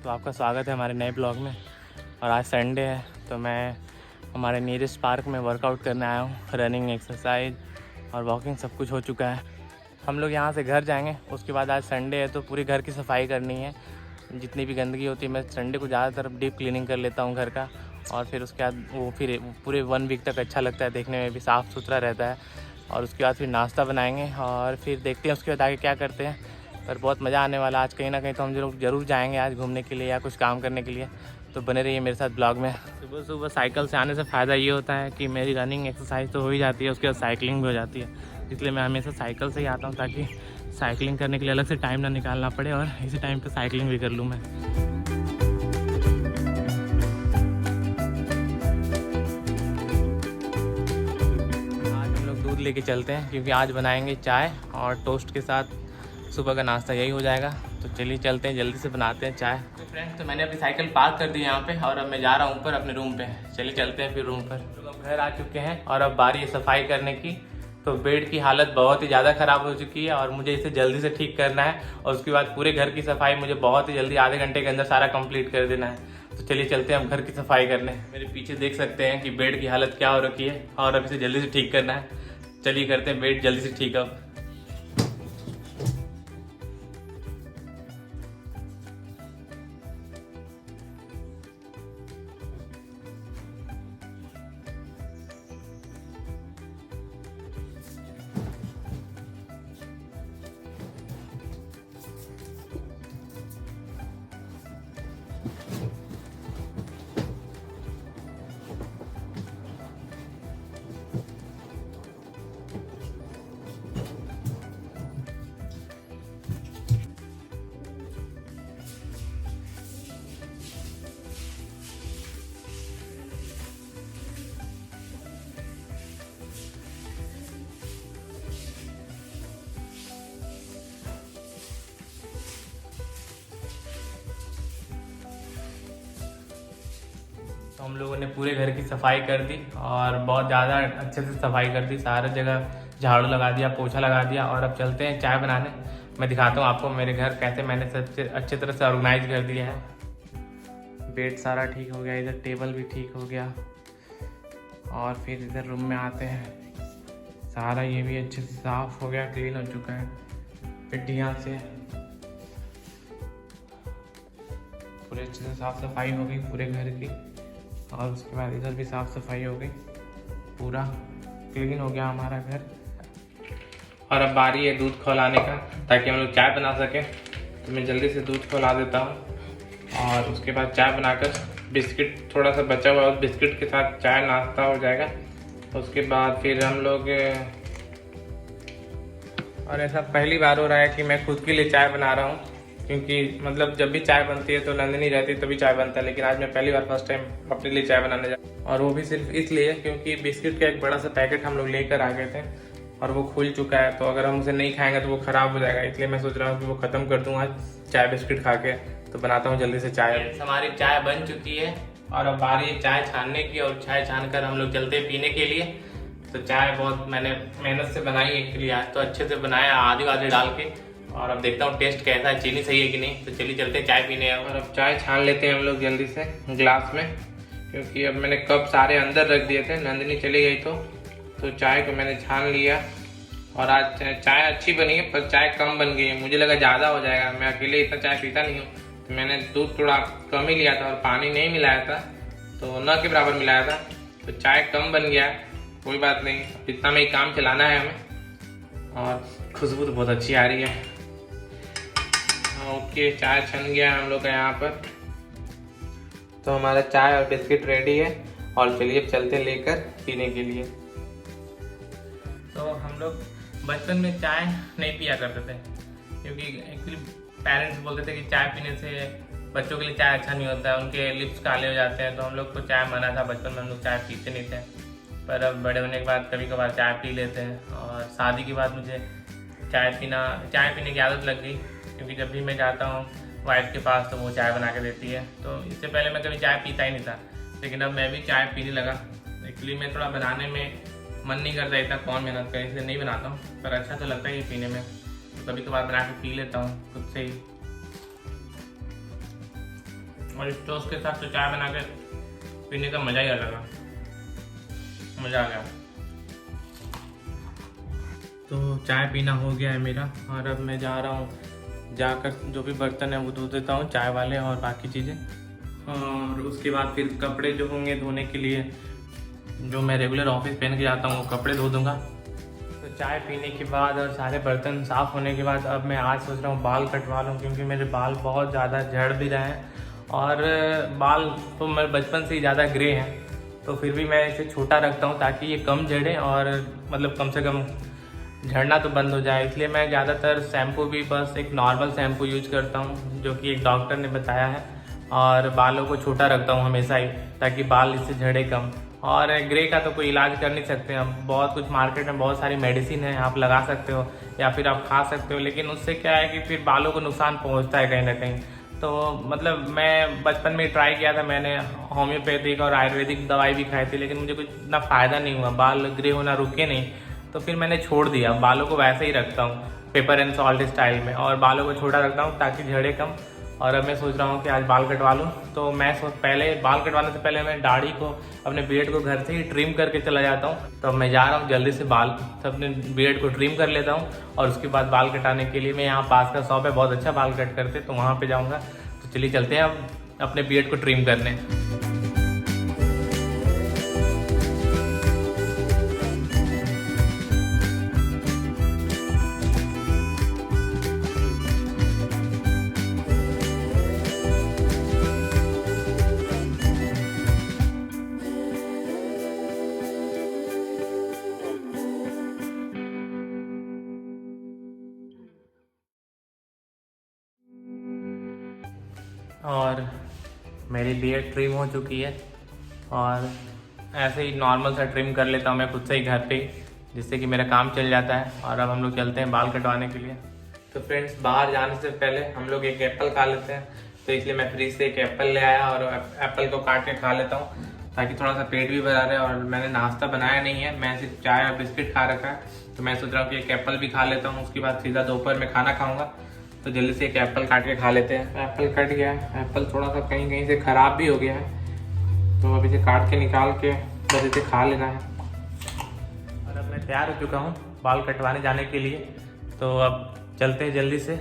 तो आपका स्वागत है हमारे नए ब्लॉग में। और आज संडे है तो मैं हमारे नियरेस्ट पार्क में वर्कआउट करने आया हूँ। रनिंग, एक्सरसाइज और वॉकिंग सब कुछ हो चुका है। हम लोग यहाँ से घर जाएंगे, उसके बाद आज संडे है तो पूरी घर की सफाई करनी है। जितनी भी गंदगी होती है मैं संडे को ज़्यादातर डीप क्लीनिंग कर लेता हूँ घर का। और फिर उसके बाद वो फिर पूरे 1 वीक तक अच्छा लगता है, देखने में भी साफ़ सुथरा रहता है। और उसके बाद फिर नाश्ता बनाएंगे और फिर देखते हैं उसके बाद आगे क्या करते हैं। पर बहुत मज़ा आने वाला आज, कहीं ना कहीं तो हम लोग ज़रूर जाएंगे आज घूमने के लिए या कुछ काम करने के लिए। तो बने रहिए मेरे साथ ब्लॉग में। सुबह सुबह साइकिल से आने से फ़ायदा ये होता है कि मेरी रनिंग एक्सरसाइज तो हो ही जाती है, उसके बाद साइकिलिंग भी हो जाती है। इसलिए मैं हमेशा साइकिल से ही आता हूँ ताकि साइकिलिंग करने के लिए अलग से टाइम ना निकालना पड़े और इसी टाइम पर साइकिलिंग भी कर लूँ मैं। दूध लेके चलते हैं क्योंकि आज बनाएंगे चाय और टोस्ट के साथ सुबह का नाश्ता यही हो जाएगा। तो चलिए चलते हैं, जल्दी से बनाते हैं चाय। तो फ्रेंड्स, तो मैंने अपनी साइकिल पार्क कर दी है यहाँ पे और अब मैं जा रहा हूँ ऊपर अपने रूम पे। चलिए चलते हैं फिर रूम पर। तो अब घर आ चुके हैं और अब बारी है सफाई करने की। तो बेड की हालत बहुत ही ज़्यादा ख़राब हो चुकी है और मुझे इसे जल्दी से ठीक करना है। और उसके बाद पूरे घर की सफाई मुझे बहुत ही जल्दी, आधे घंटे के अंदर सारा कंप्लीट कर देना है। तो चलिए चलते हैं हम घर की सफाई करने। मेरे पीछे देख सकते हैं कि बेड की हालत क्या हो रखी है और अब इसे जल्दी से ठीक करना है। चलिए करते हैं बेड जल्दी से ठीक अब। तो हम लोगों ने पूरे घर की सफाई कर दी और बहुत ज़्यादा अच्छे से सफाई कर दी। सारे जगह झाड़ू लगा दिया, पोछा लगा दिया और अब चलते हैं चाय बनाने। मैं दिखाता हूँ आपको मेरे घर कैसे मैंने सबसे अच्छे तरह से ऑर्गेनाइज कर दिया है। बेड सारा ठीक हो गया, इधर टेबल भी ठीक हो गया और फिर इधर रूम में आते हैं, सारा ये भी अच्छे से साफ हो गया, क्लीन हो चुका है। पिड्डियाँ से पूरे अच्छे से साफ सफाई हो गई पूरे घर की। और उसके बाद इधर भी साफ़ सफाई हो गई, पूरा क्लीन हो गया हमारा घर। और अब बारी है दूध खौलाने का ताकि हम लोग चाय बना सकें। तो मैं जल्दी से दूध खौला देता हूँ और उसके बाद चाय बनाकर बिस्किट थोड़ा सा बचा हुआ उस बिस्किट के साथ चाय नाश्ता हो जाएगा। उसके बाद फिर हम लोग, और ऐसा पहली बार हो रहा है कि मैं खुद के लिए चाय बना रहा हूँ क्योंकि मतलब जब भी चाय बनती है तो नंदिनी रहती है तभी चाय बनता है, लेकिन आज मैं पहली बार फर्स्ट टाइम अपने लिए चाय बनाने जा रहा हूँ। और वो भी सिर्फ इसलिए क्योंकि बिस्किट का एक बड़ा सा पैकेट हम लोग लेकर आ गए थे और वो खुल चुका है। तो अगर हम उसे नहीं खाएंगे तो वो ख़राब हो जाएगा, इसलिए मैं सोच रहा हूँ कि वो ख़त्म कर दूँ आज चाय बिस्किट खा के। तो बनाता हूँ जल्दी से चाय। हमारी चाय बन चुकी है और अब बारी है चाय छानने की और चाय छान कर हम लोग चलते हैं पीने के लिए। तो चाय बहुत मैंने मेहनत से बनाई है एक्चुअली, आज तो अच्छे से बनाया आधी आधी डाल के। और अब देखता हूँ टेस्ट कैसा है, चीनी सही है कि नहीं। तो चलिए चलते हैं चाय पीने। और अब चाय छान लेते हैं हम लोग जल्दी से ग्लास में, क्योंकि अब मैंने कप सारे अंदर रख दिए थे, नंदिनी चली गई तो चाय को मैंने छान लिया। और आज चाय अच्छी बनी है पर चाय कम बन गई है, मुझे लगा ज़्यादा हो जाएगा, मैं अकेले इतना चाय पीता नहीं हूँ। तो मैंने दूध थोड़ा कम ही लिया था और पानी नहीं मिलाया था, तो न के बराबर मिलाया था, तो चाय कम बन गया। कोई बात नहीं, इतना में ही काम चलाना है हमें। और खुशबू तो बहुत अच्छी आ रही है। ओके, चाय छन गया हम लोग का यहाँ पर। तो हमारा चाय और बिस्किट रेडी है और चलिए चलते लेकर पीने के लिए। तो हम लोग बचपन में चाय नहीं पिया करते थे क्योंकि एक्चुअली पेरेंट्स बोलते थे कि चाय पीने से बच्चों के लिए चाय अच्छा नहीं होता है, उनके लिप्स काले हो जाते हैं। तो हम लोग को चाय मना था, बचपन में हम लोग चाय पीते नहीं थे। पर अब बड़े होने के बाद कभी कभार चाय पी लेते हैं। और शादी के बाद मुझे चाय पीने की आदत लग गई क्योंकि जब भी मैं जाता हूँ वाइफ के पास तो वो चाय बना के देती है। तो इससे पहले मैं कभी चाय पीता ही नहीं था, लेकिन अब मैं भी चाय पीने लगा। एक्चुअली मैं थोड़ा बनाने में मन नहीं करता, इतना कौन मेहनत करे, इसलिए नहीं बनाता हूँ। पर अच्छा तो लगता है ये पीने में, तो कभी कभार बना के पी लेता हूँ खुद से ही। और इस टोस्ट के साथ तो चाय बना के पीने का मज़ा ही अलग है, मज़ा आ गया। तो चाय पीना हो गया है मेरा और अब मैं जा रहा हूँ, जाकर जो भी बर्तन है वो धो देता हूँ, चाय वाले और बाकी चीज़ें। और उसके बाद फिर कपड़े जो होंगे धोने के लिए, जो मैं रेगुलर ऑफिस पहन के जाता हूँ, वो कपड़े धो दूँगा। तो चाय पीने के बाद और सारे बर्तन साफ़ होने के बाद अब मैं आज सोच रहा हूँ बाल कटवा लूँ, क्योंकि मेरे बाल बहुत ज़्यादा झड़ भी रहे हैं और बाल तो मेरे बचपन से ही ज़्यादा ग्रे हैं, तो फिर भी मैं इसे छोटा रखता हूँ ताकि ये कम झड़े और मतलब कम से कम झड़ना तो बंद हो जाए। इसलिए मैं ज़्यादातर शैम्पू भी बस एक नॉर्मल शैम्पू यूज करता हूँ जो कि एक डॉक्टर ने बताया है, और बालों को छोटा रखता हूँ हमेशा ही ताकि बाल इससे झड़े कम। और ग्रे का तो कोई इलाज कर नहीं सकते हम, बहुत कुछ मार्केट में बहुत सारी मेडिसिन है, आप लगा सकते हो या फिर आप खा सकते हो, लेकिन उससे क्या है कि फिर बालों को नुकसान पहुँचता है कहीं ना कहीं। तो मतलब मैं बचपन में ट्राई किया था, मैंने होम्योपैथिक और आयुर्वेदिक दवाई भी खाई थी, लेकिन मुझे कुछ इतना फ़ायदा नहीं हुआ, बाल ग्रे होना रुके नहीं। तो फिर मैंने छोड़ दिया, बालों को वैसे ही रखता हूँ पेपर एंड सॉल्ट स्टाइल में, और बालों को छोटा रखता हूँ ताकि झड़े कम। और अब मैं सोच रहा हूँ कि आज बाल कटवा लूँ। तो मैं पहले बाल कटवाने से पहले मैं दाढ़ी को, अपने बियर्ड को घर से ही ट्रिम करके चला जाता हूँ। तो मैं जा रहा हूँ जल्दी से बाल अपने बियर्ड को ट्रिम कर लेता हूँ, और उसके बाद बाल कटाने के लिए मैं यहाँ पास का शॉप है, बहुत अच्छा बाल कट करते, तो वहाँ पर जाऊँगा। तो चलिए चलते हैं अब अपने बियर्ड को ट्रिम करने। और मेरी बियर्ड ट्रिम हो चुकी है, और ऐसे ही नॉर्मल सा ट्रिम कर लेता हूँ मैं खुद से ही घर पे, जिससे कि मेरा काम चल जाता है। और अब हम लोग चलते हैं बाल कटवाने के लिए। तो फ्रेंड्स, बाहर जाने से पहले हम लोग एक एप्पल खा लेते हैं, तो इसलिए मैं फ्रिज से एक एप्पल ले आया और एप्पल को काट के खा लेता हूँ ताकि थोड़ा सा पेट भी भरा रहे। और मैंने नाश्ता बनाया नहीं है, मैं सिर्फ चाय और बिस्किट खा रखा है, तो मैं सोच रहा हूँ कि एक एप्पल भी खा लेता हूँ, उसके बाद सीधा दोपहर में खाना खाऊंगा। तो जल्दी से एक एप्पल काट के खा लेते हैं। एप्पल कट गया है, एप्पल थोड़ा सा कहीं कहीं से ख़राब भी हो गया है, तो अब इसे काट के निकाल के बस इसे खा लेना है। और अब मैं तैयार हो चुका हूँ बाल कटवाने जाने के लिए, तो अब चलते हैं जल्दी से।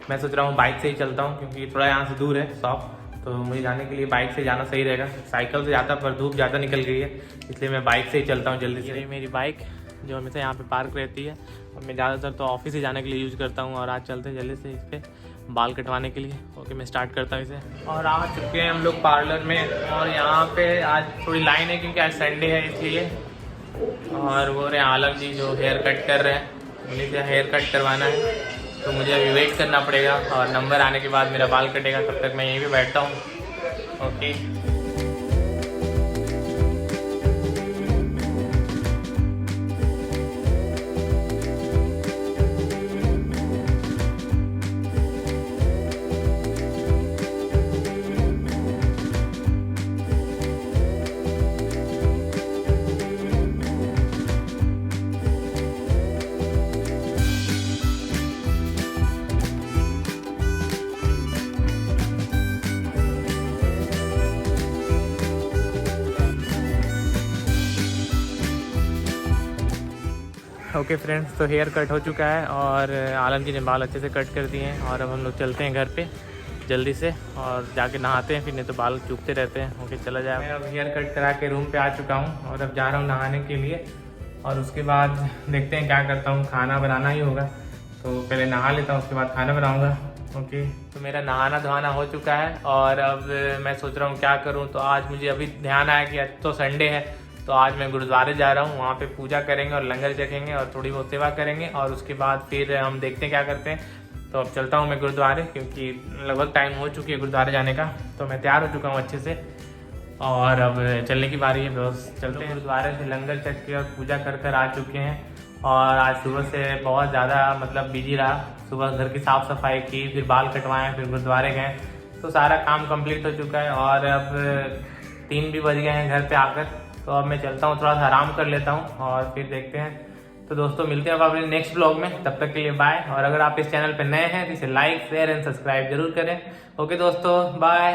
मैं सोच रहा हूँ बाइक से ही चलता हूँ, क्योंकि थोड़ा यहाँ से दूर है शॉप, तो मुझे जाने के लिए बाइक से जाना सही रहेगा। साइकिल से जाता पर धूप ज़्यादा निकल गई है, इसलिए मैं बाइक से ही चलता हूँ जल्दी से। मेरी बाइक जो हमेशा यहाँ पे पार्क रहती है, और मैं ज़्यादातर तो ऑफिस ही जाने के लिए यूज़ करता हूँ। और आज चलते हैं जल्दी से इस पर बाल कटवाने के लिए। ओके, मैं स्टार्ट करता हूँ इसे। और आ चुके हैं हम लोग पार्लर में, और यहाँ पे आज थोड़ी लाइन है क्योंकि आज संडे है इसलिए। और वो रहे आलम जी जो हेयर कट कर रहे हैं, मुझे हेयर कट करवाना है, तो मुझे अभी वेट करना पड़ेगा, और नंबर आने के बाद मेरा बाल कटेगा, तब तक मैं यहीं पे बैठता हूँ। ओके। ओके फ्रेंड्स, तो हेयर कट हो चुका है और आलम जी ने बाल अच्छे से कट कर दिए हैं, और अब हम लोग चलते हैं घर पे जल्दी से और जाके नहाते हैं, फिर नहीं तो बाल चुभते रहते हैं। ओके, चला जाए। मैं अब हेयर कट करा के रूम पे आ चुका हूँ, और अब जा रहा हूँ नहाने के लिए, और उसके बाद देखते हैं क्या करता हूँ। खाना बनाना ही होगा, तो पहले नहा लेता हूँ, उसके बाद खाना बनाऊँगा। ओके, तो मेरा नहाना धोना हो चुका है, और अब मैं सोच रहा हूँ क्या करूँ। तो आज मुझे अभी ध्यान आया कि आज तो संडे है, तो आज मैं गुरुद्वारे जा रहा हूँ, वहाँ पे पूजा करेंगे और लंगर चखेंगे और थोड़ी बहुत सेवा करेंगे, और उसके बाद फिर हम देखते हैं क्या करते हैं। तो अब चलता हूँ मैं गुरुद्वारे, क्योंकि लगभग टाइम हो चुकी है गुरुद्वारे जाने का। तो मैं तैयार हो चुका हूँ अच्छे से, और अब चलने की बारी है। बस चलते हैं। गुरुद्वारे से लंगर चख के और पूजा कर कर आ चुके हैं, और आज सुबह से बहुत ज़्यादा मतलब बिजी रहा। सुबह घर की साफ़ सफाई की, फिर बाल कटवाएँ, फिर गुरुद्वारे गए, तो सारा काम कंप्लीट हो चुका है। और अब 3 भी बज गए हैं घर पे आकर, तो अब मैं चलता हूँ, थोड़ा सा आराम कर लेता हूँ, और फिर देखते हैं। तो दोस्तों, मिलते हैं अब अपने नेक्स्ट ब्लॉग में, तब तक के लिए बाय। और अगर आप इस चैनल पर नए हैं तो इसे लाइक, शेयर एंड सब्सक्राइब जरूर करें। ओके दोस्तों, बाय।